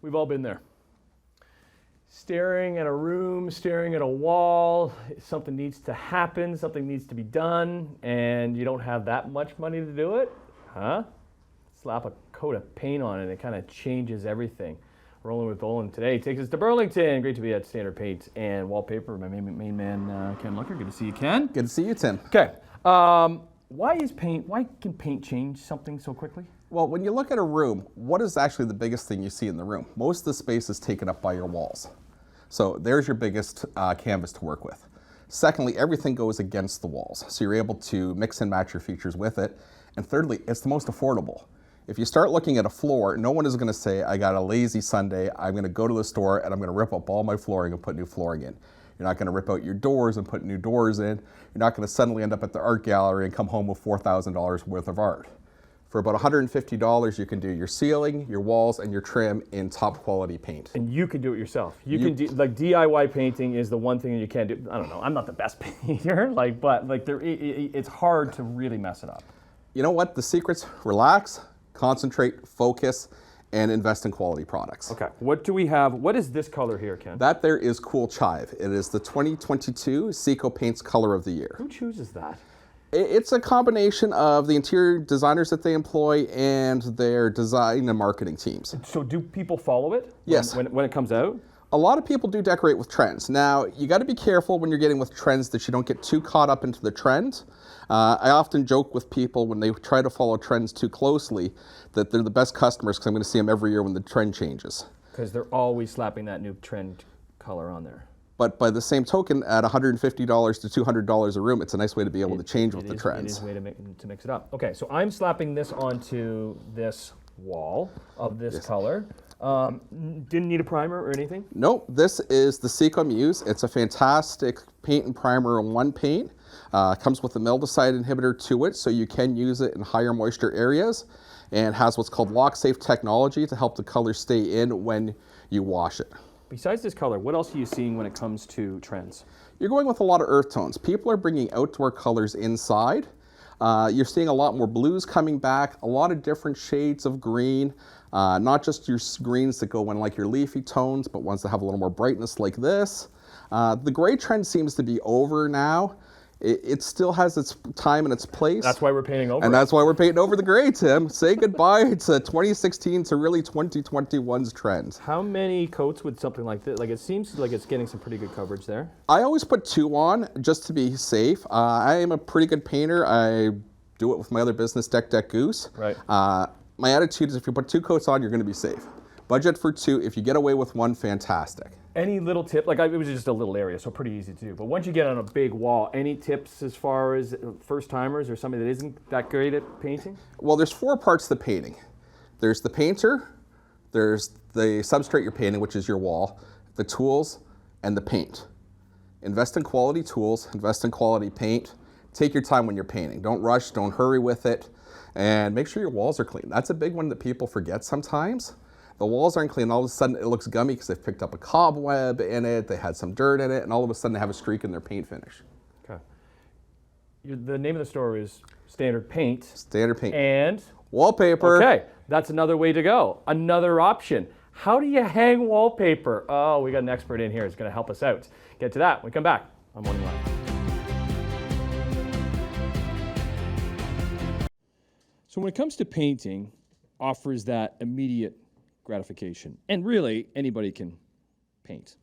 We've all been there. Staring at a room, staring at a wall, something needs to happen, something needs to be done, and you don't have that much money to do it, huh? Slap a coat of paint on it, it kind of changes everything. Rolling with Bolen today takes us to Burlington. Great to be at Standard Paint and Wallpaper. My main man, Ken Looker. Good to see you, Ken. Good to see you, Tim. Okay. Why can paint change something so quickly? Well, when you look at a room, what is actually the biggest thing you see in the room? Most of the space is taken up by your walls. So there's your biggest canvas to work with. Secondly, everything goes against the walls. So you're able to mix and match your features with it. And thirdly, it's the most affordable. If you start looking at a floor, no one is going to say, I got a lazy Sunday, I'm going to go to the store and I'm going to rip up all my flooring and put new flooring in. You're not going to rip out your doors and put new doors in. You're not going to suddenly end up at the art gallery and come home with $4,000 worth of art. For about $150, you can do your ceiling, your walls, and your trim in top quality paint. And you can do it yourself. Like DIY painting is the one thing that you can't do. I don't know, I'm not the best painter, it's hard to really mess it up. You know what? The secret's relax, concentrate, focus, and invest in quality products. Okay, what do we have? What is this color here, Ken? That there is Cool Chive. It is the 2022 Seco Paints Color of the Year. Who chooses that? It's a combination of the interior designers that they employ and their design and marketing teams. So do people follow it? Yes. When it comes out? A lot of people do decorate with trends. Now, you got to be careful when you're getting with trends that you don't get too caught up into the trend. I often joke with people when they try to follow trends too closely that they're the best customers because I'm going to see them every year when the trend changes. Because they're always slapping that new trend color on there. But by the same token, at $150 to $200 a room, it's a nice way to be able to change with the trends. It is a way to mix it up. Okay, so I'm slapping this onto this wall of this color. Didn't need a primer or anything? Nope, this is the Seco Muse. It's a fantastic paint and primer in one paint. Comes with a mildewcide inhibitor to it, so you can use it in higher moisture areas, and has what's called lock-safe technology to help the color stay in when you wash it. Besides this color, what else are you seeing when it comes to trends? You're going with a lot of earth tones. People are bringing outdoor colors inside. You're seeing a lot more blues coming back, a lot of different shades of green, not just your greens that go in like your leafy tones, but ones that have a little more brightness like this. The gray trend seems to be over now. It still has its time and its place. That's why we're painting over And that's why we're painting over the gray, Tim. Say goodbye to 2016 to really 2021's trend. How many coats would something like this? Like, it seems like it's getting some pretty good coverage there. I always put 2 on just to be safe. I am a pretty good painter. I do it with my other business, Deck Goose. Right. My attitude is if you put 2 coats on, you're going to be safe. Budget for 2. If you get away with 1, fantastic. Any little tip? Like, it was just a little area, so pretty easy to do. But once you get on a big wall, any tips as far as first-timers or somebody that isn't that great at painting? Well, there's 4 parts to painting. There's the painter, there's the substrate you're painting, which is your wall, the tools, and the paint. Invest in quality tools, invest in quality paint. Take your time when you're painting. Don't rush, don't hurry with it, and make sure your walls are clean. That's a big one that people forget sometimes. The walls aren't clean, all of a sudden it looks gummy because they've picked up a cobweb in it, they had some dirt in it, and all of a sudden they have a streak in their paint finish. Okay. The name of the store is Standard Paint. Standard Paint. And? Wallpaper. Okay, that's another way to go. Another option. How do you hang wallpaper? Oh, we got an expert in here who's going to help us out. Get to that when we come back on Morning Live. So when it comes to painting, offers that immediate gratification. And really, anybody can paint,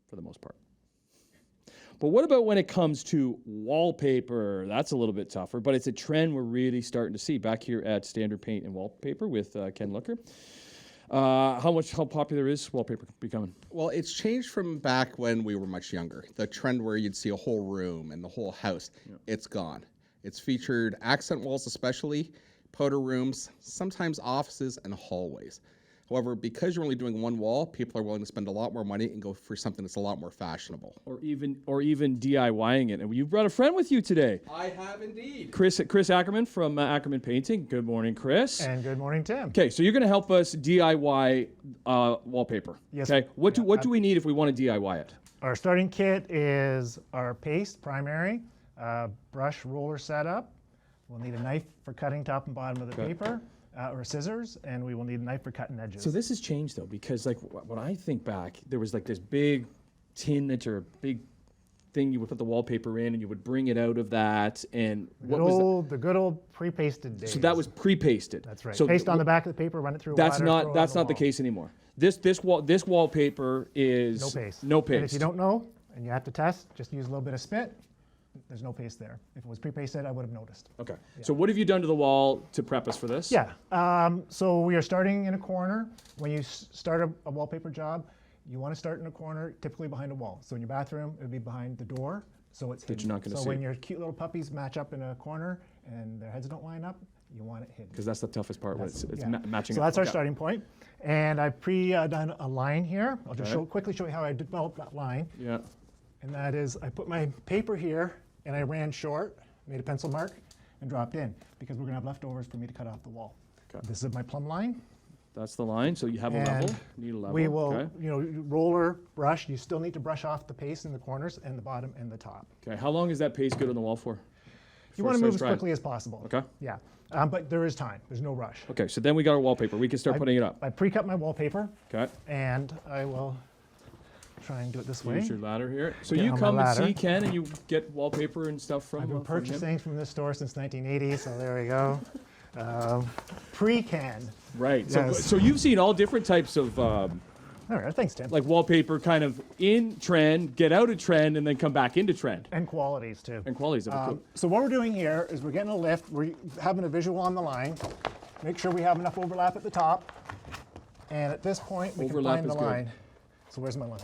for the most part. But what about when it comes to wallpaper? That's a little bit tougher, but it's a trend we're really starting to see back here at Standard Paint and Wallpaper with Ken Looker. How popular is wallpaper becoming? Well, it's changed from back when we were much younger. The trend where you'd see a whole room and the whole house, It's gone. It's featured accent walls especially, powder rooms, sometimes offices and hallways. However, because you're only doing one wall, people are willing to spend a lot more money and go for something that's a lot more fashionable. Or even DIYing it. And you brought a friend with you today. I have indeed. Chris Ackerman from Ackerman Painting. Good morning, Chris. And good morning, Tim. Okay, so you're going to help us DIY wallpaper. Yes. Okay. What do we need if we want to DIY it? Our starting kit is our paste primary, brush roller setup. We'll need a knife for cutting top and bottom of the paper, or scissors, and we will need a knife for cutting edges. So this has changed though, because like when I think back, there was like this big tin that or big thing you would put the wallpaper in, and you would bring it out of that, and the good old pre-pasted days. so that was pre-pasted. That's right. So Paste on the back of the paper, run it through. that's water, not throw it that's on not the wall. case anymore. This wallpaper is No paste. No And paste. if you don't know and you have to test, just use a little bit of spit. There's no paste there. If it was pre-pasted, I would have noticed. Okay. So what have you done to the wall to prep us for this? Yeah. So we are starting in a corner. When you start a wallpaper job, you want to start in a corner, typically behind a wall. So in your bathroom, it would be behind the door, so it's hidden. you're not gonna so see when it. your cute little puppies match up in a corner and their heads don't line up, you want it hidden. Because that's the toughest part when it's Yeah. matching So up. that's our Okay. starting point. And I've done a line here. I'll just quickly show you how I developed that line. Yeah. And that is, I put my paper here, and I ran short, made a pencil mark, and dropped in, because we're gonna have leftovers for me to cut off the wall. Okay. This is my plumb line. That's the line. So you have a level. And You need a level. we will, Okay. roller, brush. You still need to brush off the paste in the corners and the bottom and the top. Okay. How long is that paste good on the wall for? You Before want it to move starts as drying? quickly as possible. Okay. Yeah, but there is time. There's no rush. Okay. So then we got our wallpaper. We can start putting it up. I pre-cut my wallpaper, Okay. and I will try and do it this way. Use your ladder here. So Get you on my come and ladder. see Ken, and you get wallpaper and stuff from I've been from him? purchasing from this store since 1980, so there we go. Pre-can. Right. So, Yes. so you've seen all different types of All right, thanks, Tim. like wallpaper kind of in trend, get out of trend, and then come back into trend. And qualities too. And qualities of it. Cool. So what we're doing here is we're getting a lift. We're having a visual on the line. Make sure we have enough overlap at the top. And at this point, we Overlap can is find the good. line. So where's my line?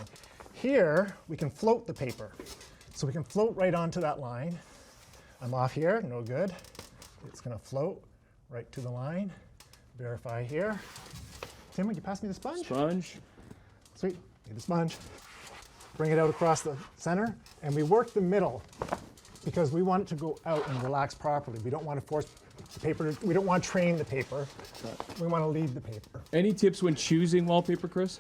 Here, we can float the paper. So we can float right onto that line. I'm off here, no good. It's gonna float right to the line. Verify here. Tim, would you pass me the sponge? Sponge. Sweet, need the sponge. Bring it out across the center, and we work the middle because we want it to go out and relax properly. We don't want to force the paper, we don't want to train the paper. We want to lead the paper. Any tips when choosing wallpaper, Chris?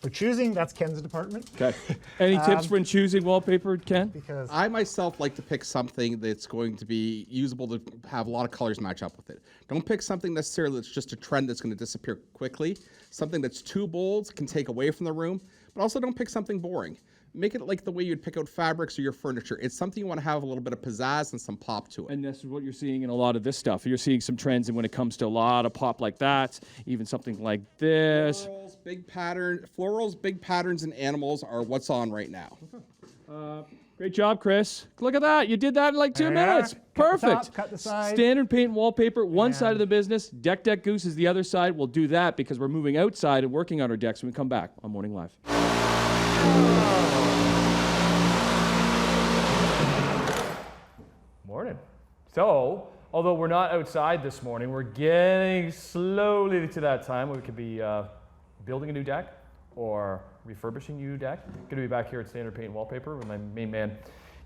For choosing, that's Ken's department. Okay. Any tips when choosing wallpaper, Ken? Because I myself like to pick something that's going to be usable to have a lot of colors match up with it. Don't pick something necessarily that's just a trend that's going to disappear quickly. Something that's too bold can take away from the room, but also don't pick something boring. Make it like the way you'd pick out fabrics or your furniture. It's something you want to have a little bit of pizzazz and some pop to it. And that's what you're seeing in a lot of this stuff. You're seeing some trends, and when it comes to a lot of pop like that, even something like this. Florals, big patterns, and animals are what's on right now. Great job, Chris. Look at that. You did that in like 2 There you are. minutes. Cut the Perfect. top, cut the side. Standard paint and wallpaper, one side of And- the business. Deck Goose is the other side. We'll do that because we're moving outside and working on our decks when we come back on Morning Live. Morning. So, although we're not outside this morning, we're getting slowly to that time where we could be building a new deck or refurbishing a new deck. Going to be back here at Standard Paint and Wallpaper with my main man,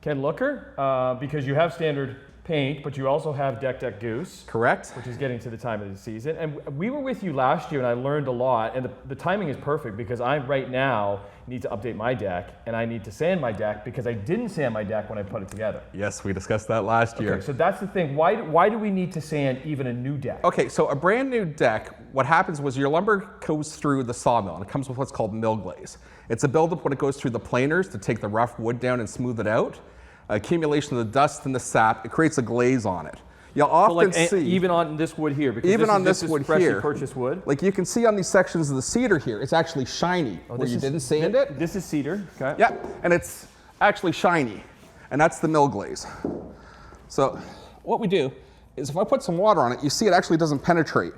Ken Looker, because you have standard paint, but you also have Deck Goose. Correct? Which is getting to the time of the season. And we were with you last year, and I learned a lot. And the timing is perfect because I right now need to update my deck, and I need to sand my deck because I didn't sand my deck when I put it together. Yes, we discussed that last year. Okay, so that's the thing. Why do we need to sand even a new deck? Okay, so a brand new deck, what happens was your lumber goes through the sawmill, and it comes with what's called mill glaze. It's a buildup when it goes through the planers to take the rough wood down and smooth it out. Accumulation of the dust and the sap, it creates a glaze on it. You'll often see, even on this wood here, because even on this this is wood freshly here, purchased wood. like you can see on these sections of the cedar here, it's actually shiny where you didn't sand it. This is cedar. Okay. Yeah, and it's actually shiny, and that's the mill glaze. So what we do is if I put some water on it, you see it actually doesn't penetrate.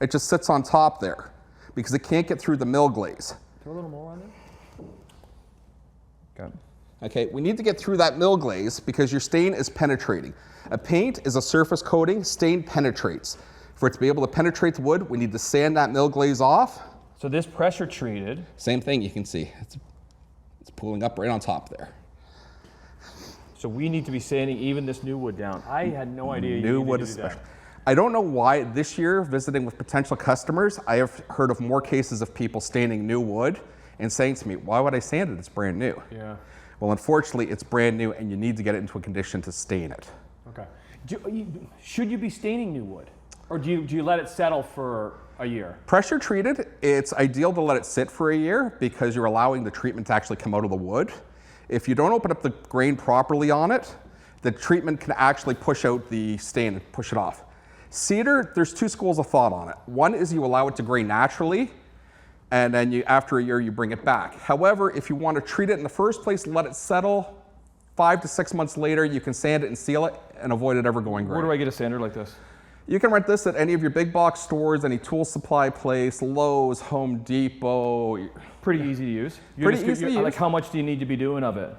It just sits on top there because it can't get through the mill glaze. Throw a little more on it. Okay. Okay, we need to get through that mill glaze because your stain is penetrating. A paint is a surface coating, stain penetrates. For it to be able to penetrate the wood, we need to sand that mill glaze off. So this pressure treated. Same thing, you can see. It's pooling up right on top there. So we need to be sanding even this new wood down. I had no idea you New needed wood to do that. especially. I don't know why this year, visiting with potential customers, I have heard of more cases of people staining new wood and saying to me, why would I sand it? It's brand new. Yeah. Well, unfortunately, it's brand new and you need to get it into a condition to stain it. Okay. Should you be staining new wood? Or do you let it settle for a year? Pressure treated, it's ideal to let it sit for a year because you're allowing the treatment to actually come out of the wood. If you don't open up the grain properly on it, the treatment can actually push out the stain and push it off. Cedar, there's two schools of thought on it. One is you allow it to gray naturally, and then after a year you bring it back. However, if you want to treat it in the first place, let it settle, 5 to 6 months later, you can sand it and seal it and avoid it ever going gray. Where do I get a sander like this? You can rent this at any of your big box stores, any tool supply place, Lowe's, Home Depot. Pretty easy to use. Pretty easy to use. Like, how much do you need to be doing of it?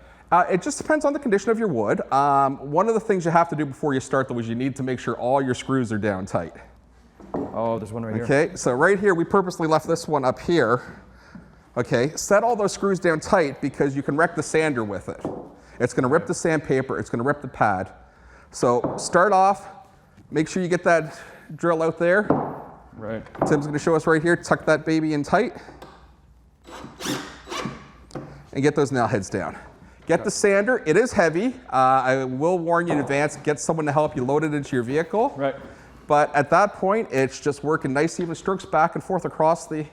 It just depends on the condition of your wood. One of the things you have to do before you start though is you need to make sure all your screws are down tight. Oh, there's one right here. Okay, so right here, we purposely left this one up here. Okay, set all those screws down tight because you can wreck the sander with it. It's gonna rip the sandpaper, it's gonna rip the pad. So start off, make sure you get that drill out there. Right. Tim's gonna show us right here, tuck that baby in tight. And get those nail heads down. Get the sander, it is heavy. I will warn you in advance, get someone to help you load it into your vehicle. Right. But at that point, it's just working nice even strokes back and forth across the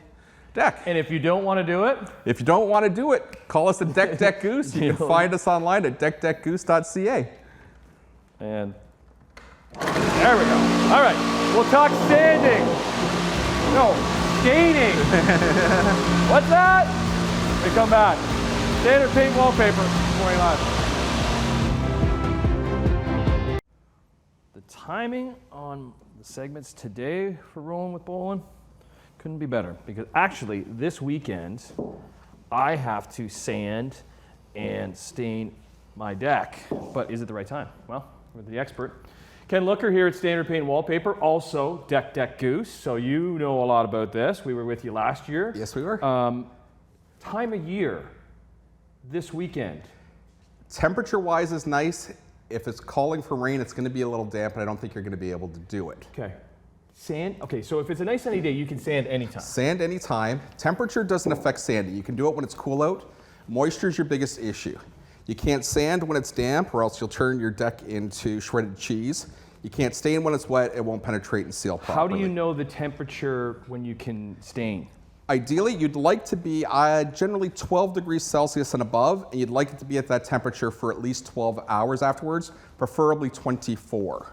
deck. And if you don't want to do it? If you don't want to do it, call us at Deck Goose. You can find us online at deckgoose.ca. And there we go. All right, we'll talk sanding. No, staining. What's that? We come back. Standard paint wallpaper. Morning live. The timing on the segments today for Rolling with Bolen couldn't be better because actually this weekend I have to sand and stain my deck. But is it the right time? Well, we're the expert. Ken Looker here at Standard Paint Wallpaper, also Deck Goose. So you know a lot about this. We were with you last year. Yes, we were. Time of year, this weekend. Temperature-wise is nice. If it's calling for rain, it's going to be a little damp, and I don't think you're going to be able to do it. Okay. Sand, okay, so if it's a nice sunny day, you can sand anytime. Sand anytime. Temperature doesn't affect sanding. You can do it when it's cool out. Moisture is your biggest issue. You can't sand when it's damp, or else you'll turn your deck into shredded cheese. You can't stain when it's wet. It won't penetrate and seal properly. How do you know the temperature when you can stain? Ideally, you'd like to be generally 12 degrees Celsius and above, and you'd like it to be at that temperature for at least 12 hours afterwards, preferably 24.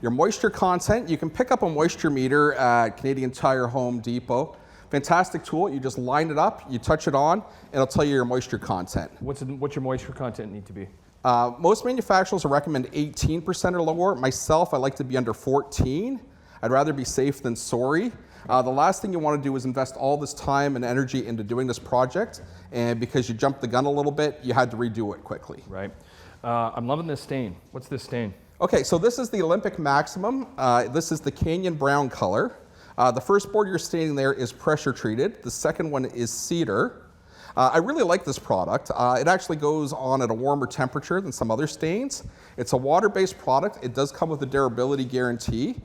Your moisture content, you can pick up a moisture meter at Canadian Tire, Home Depot. Fantastic tool. You just line it up, you touch it on, and it'll tell you your moisture content. What's your moisture content need to be? Most manufacturers will recommend 18% or lower. Myself, I like to be under 14. I'd rather be safe than sorry. The last thing you want to do is invest all this time and energy into doing this project, and because you jumped the gun a little bit, you had to redo it quickly. Right. I'm loving this stain. What's this stain? Okay, so this is the Olympic Maximum. This is the Canyon Brown color. The first board you're staining there is pressure treated. The second one is cedar. I really like this product. It actually goes on at a warmer temperature than some other stains. It's a water-based product. It does come with a durability guarantee.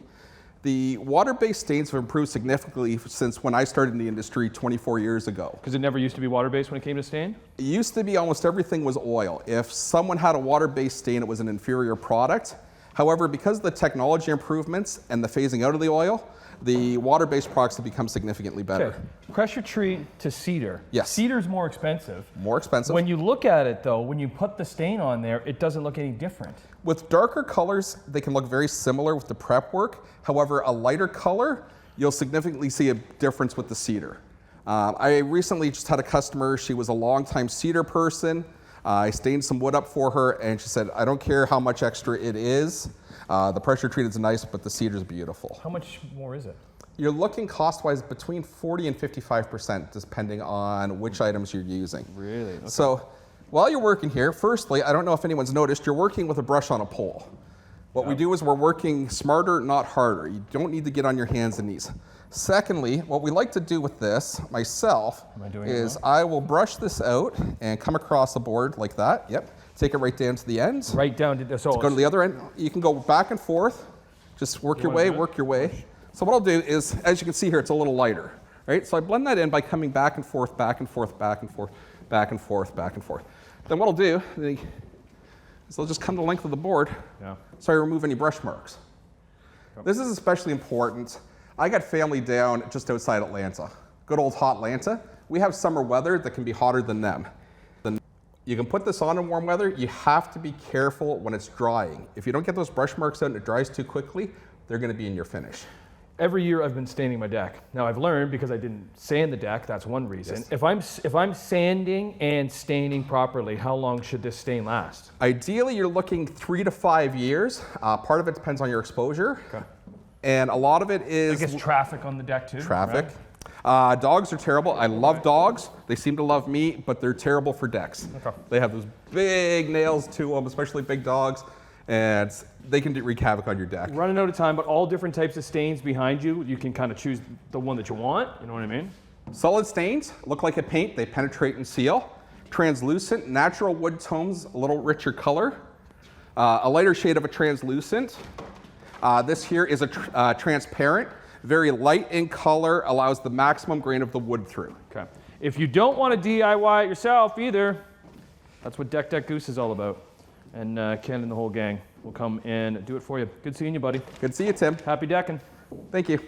The water-based stains have improved significantly since when I started in the industry 24 years ago. Because it never used to be water-based when it came to stain? It used to be almost everything was oil. If someone had a water-based stain, it was an inferior product. However, because of the technology improvements and the phasing out of the oil, the water-based products have become significantly better. Okay. Pressure treat to cedar. Yes. Cedar's more expensive. More expensive. When you look at it though, when you put the stain on there, it doesn't look any different. With darker colors, they can look very similar with the prep work. However, a lighter color, you'll significantly see a difference with the cedar. I recently just had a customer, she was a longtime cedar person. I stained some wood up for her and she said, I don't care how much extra it is. The pressure treated is nice, but the cedar is beautiful. How much more is it? You're looking cost-wise between 40 and 55%, depending on which items you're using. Really? Okay. So while you're working here, firstly, I don't know if anyone's noticed, you're working with a brush on a pole. What we do is we're working smarter, not harder. You don't need to get on your hands and knees. Secondly, what we like to do with this, myself, is I will brush this out and come across the board like that. Yep. Take it right down to the end. Right down to the, so go to the other end. You can go back and forth. Just work your way, work your way. So what I'll do is, as you can see here, it's a little lighter, right? So I blend that in by coming back and forth, back and forth, back and forth, back and forth, back and forth. Then what I'll do is I'll just come to the length of the board so I remove any brush marks. This is especially important. I got family down just outside Atlanta. Good old hot Atlanta. We have summer weather that can be hotter than them. You can put this on in warm weather. You have to be careful when it's drying. If you don't get those brush marks out and it dries too quickly, they're going to be in your finish. Every year I've been staining my deck. Now I've learned because I didn't sand the deck, that's one reason. Yes. If I'm sanding and staining properly, how long should this stain last? Ideally, you're looking 3 to 5 years. Part of it depends on your exposure. Okay. And a lot of it is I guess traffic on the deck too. traffic. Right? Dogs are terrible. I love dogs. They seem to love me, but they're terrible for decks. Okay. They have those big nails to them, especially big dogs, and they can wreak havoc on your deck. Running out of time, but all different types of stains behind you. You can kind of choose the one that you want. You know what I mean? Solid stains look like a paint. They penetrate and seal. Translucent, natural wood tones, a little richer color. A lighter shade of a translucent. This here is a transparent, very light in color, allows the maximum grain of the wood through. Okay. If you don't want to DIY it yourself either, that's what Deck Goose is all about. And Ken and the whole gang will come and do it for you. Good seeing you, buddy. Good to see you, Tim. Happy decking. Thank you.